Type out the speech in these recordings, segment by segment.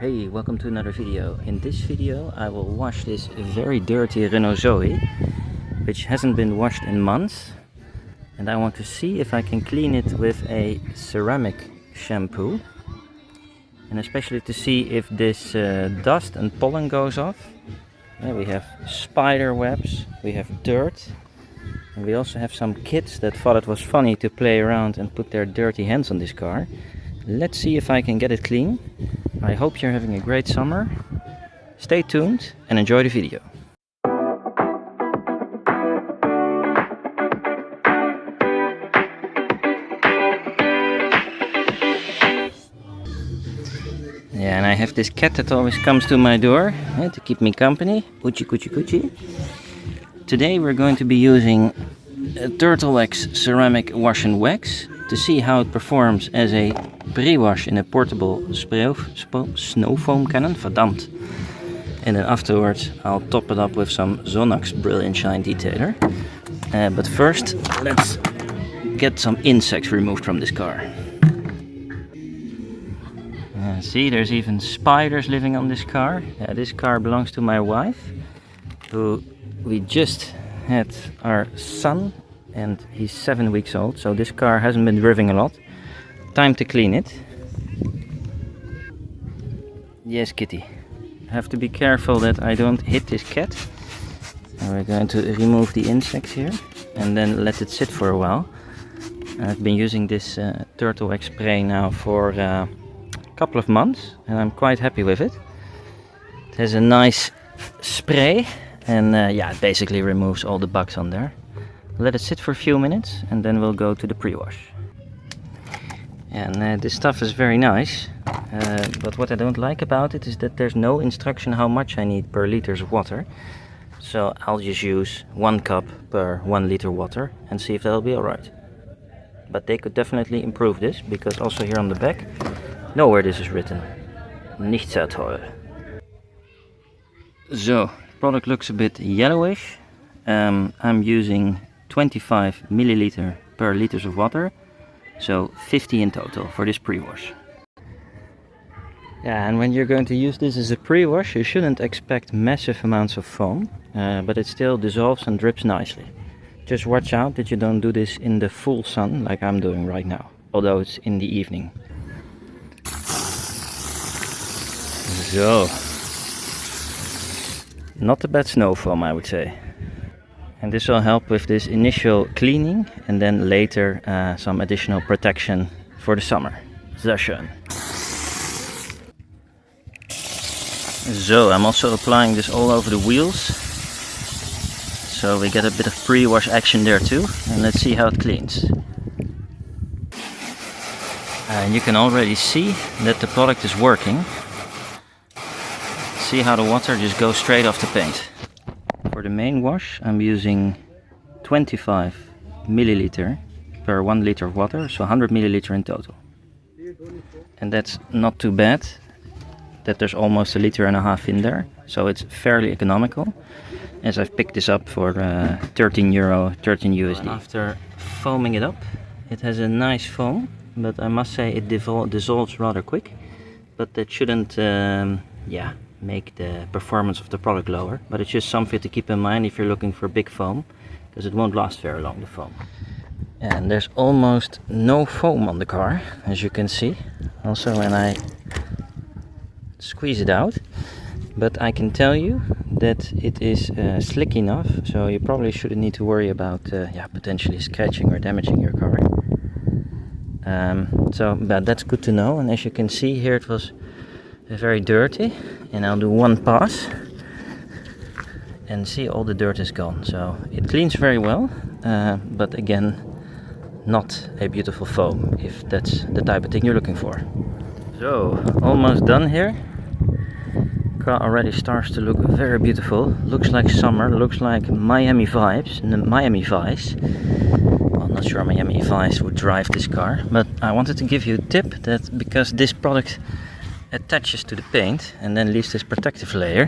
Hey, welcome to another video. In this video I will wash this very dirty Renault Zoe, which hasn't been washed in months, and I want to see if I can clean it with a ceramic shampoo, and especially to see if this dust and pollen goes off. We have spider webs, we have dirt, and we also have some kids that thought it was funny to play around and put their dirty hands on this car. Let's see if I can get it clean. I hope you're having a great summer. Stay tuned and enjoy the video. Yeah, and I have this cat that always comes to my door to keep me company. Uchi kuchi kuchi. Today we're going to be using a Turtle Wax Ceramic Wash and Wax to see how it performs as a pre-wash in a portable snow foam cannon, verdammt. And then afterwards I'll top it up with some Sonax Brilliant Shine Detailer. But first let's get some insects removed from this car. See, there's even spiders living on this car. This car belongs to my wife, who we just had our son, and he's 7 weeks old, so this car hasn't been driven a lot. Time to clean it. Yes, kitty. I have to be careful that I don't hit this cat. And we're going to remove the insects here and then let it sit for a while. I've been using this Turtle Wax spray now for a couple of months, and I'm quite happy with it. It has a nice spray, and it basically removes all the bugs on there. Let it sit for a few minutes and then we'll go to the pre-wash. And this stuff is very nice, but what I don't like about it is that there's no instruction how much I need per liters of water. So I'll just use 1 cup per 1 liter water and see if that'll be alright. But they could definitely improve this, because also here on the back, nowhere this is written. Nicht sehr toll. So, product looks a bit yellowish. I'm using 25 milliliter per liters of water, so 50 in total for this pre-wash. Yeah, and when you're going to use this as a pre-wash, you shouldn't expect massive amounts of foam, but it still dissolves and drips nicely. Just watch out that you don't do this in the full sun like I'm doing right now, although it's in the evening. So, not a bad snow foam, I would say. And this will help with this initial cleaning, and then later some additional protection for the summer. Sehr schön. So I'm also applying this all over the wheels, so we get a bit of pre-wash action there too, and let's see how it cleans. And you can already see that the product is working. See how the water just goes straight off the paint. For the main wash I'm using 25 milliliter per 1 liter of water, so 100 milliliter in total. And that's not too bad, that there's almost 1.5 liters in there, so it's fairly economical, as I've picked this up for €13, 13 USD. And after foaming it up, it has a nice foam, but I must say it dissolves rather quick, but that shouldn't make the performance of the product lower, but it's just something to keep in mind if you're looking for big foam, because it won't last very long, the foam. And there's almost no foam on the car, as you can see, also when I squeeze it out, but I can tell you that it is slick enough, so you probably shouldn't need to worry about potentially scratching or damaging your car. But that's good to know. And as you can see here, it was very dirty, and I'll do one pass and see, all the dirt is gone. So it cleans very well, but again, not a beautiful foam if that's the type of thing you're looking for. So almost done here. Car already starts to look very beautiful. Looks like summer, looks like Miami vibes, Miami Vice. Well, I'm not sure Miami Vice would drive this car, but I wanted to give you a tip that because this product attaches to the paint and then leaves this protective layer,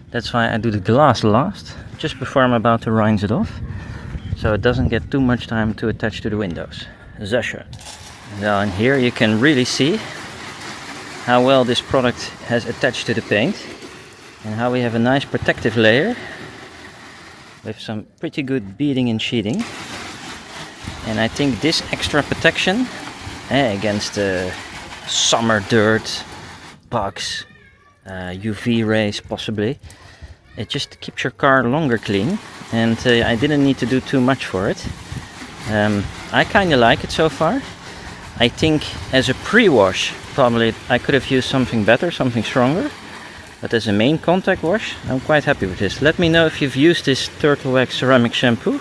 that's why I do the glass last, just before I'm about to rinse it off, so it doesn't get too much time to attach to the windows. Sehr schön. Now in here you can really see how well this product has attached to the paint and how we have a nice protective layer with some pretty good beading and sheeting. And I think this extra protection against summer dirt, bugs, UV rays possibly, it just keeps your car longer clean, and I didn't need to do too much for it. I kind of like it so far. I think as a pre-wash probably I could have used something better, something stronger, but as a main contact wash I'm quite happy with this. Let me know if you've used this Turtle Wax Ceramic Shampoo.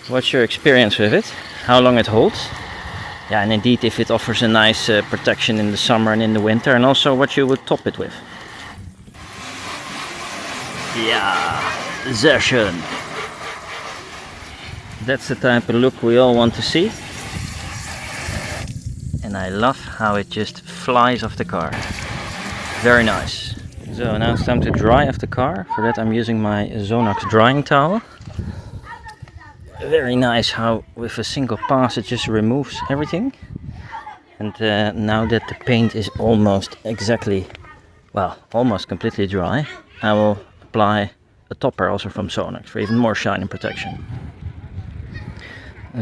What's your experience with it? How long it holds? Yeah, and indeed if it offers a nice protection in the summer and in the winter, and also what you would top it with. Yeah, sehr schön. That's the type of look we all want to see. And I love how it just flies off the car. Very nice. So now it's time to dry off the car. For that I'm using my Sonax drying towel. Very nice how with a single pass it just removes everything. And now that the paint is almost almost completely dry, I will apply a topper also from Sonax for even more shine and protection.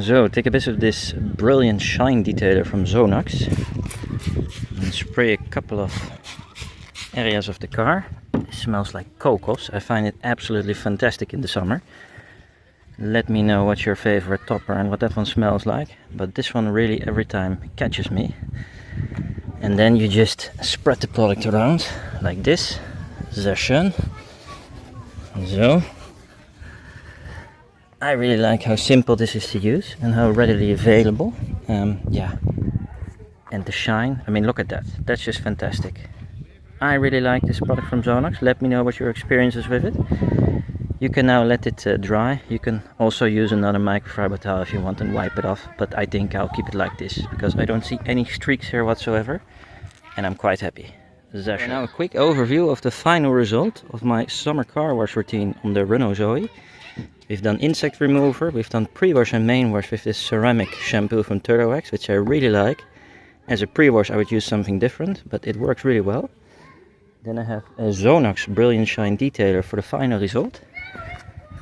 So take a bit of this Brilliant Shine Detailer from Sonax and spray a couple of areas of the car. It smells like kokos. I find it absolutely fantastic in the summer. Let me know what's your favorite topper and what that one smells like, but this one really every time catches me. And then you just spread the product around like this. Sehr schön. So I really like how simple this is to use and how readily available. Yeah, and the shine, I mean, look at that, that's just fantastic. I really like this product from Sonax. Let me know what your experience is with it. You can now let it dry. You can also use another microfiber towel if you want and wipe it off, but I think I'll keep it like this because I don't see any streaks here whatsoever and I'm quite happy. Now a quick overview of the final result of my summer car wash routine on the Renault Zoe. We've done insect remover, we've done pre-wash and main wash with this ceramic shampoo from Turtle Wax, which I really like. As a pre-wash I would use something different, but it works really well. Then I have a Sonax Brilliant Shine Detailer for the final result.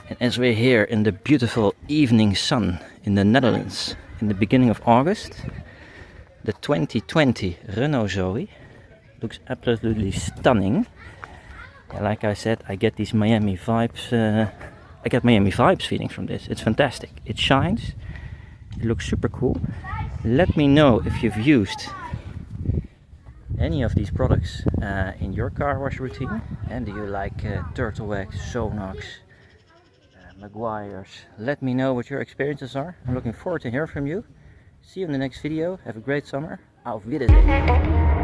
And as we're here in the beautiful evening sun in the Netherlands in the beginning of August, the 2020 Renault Zoe looks absolutely stunning. Yeah, like I said, I get these Miami vibes. I get Miami vibes feeling from this. It's fantastic. It shines. It looks super cool. Let me know if you've used any of these products in your car wash routine. And do you like Turtle Wax, Sonax, Maguire's? Let me know what your experiences are. I'm looking forward to hear from you. See you in the next video. Have a great summer. Auf Wiedersehen.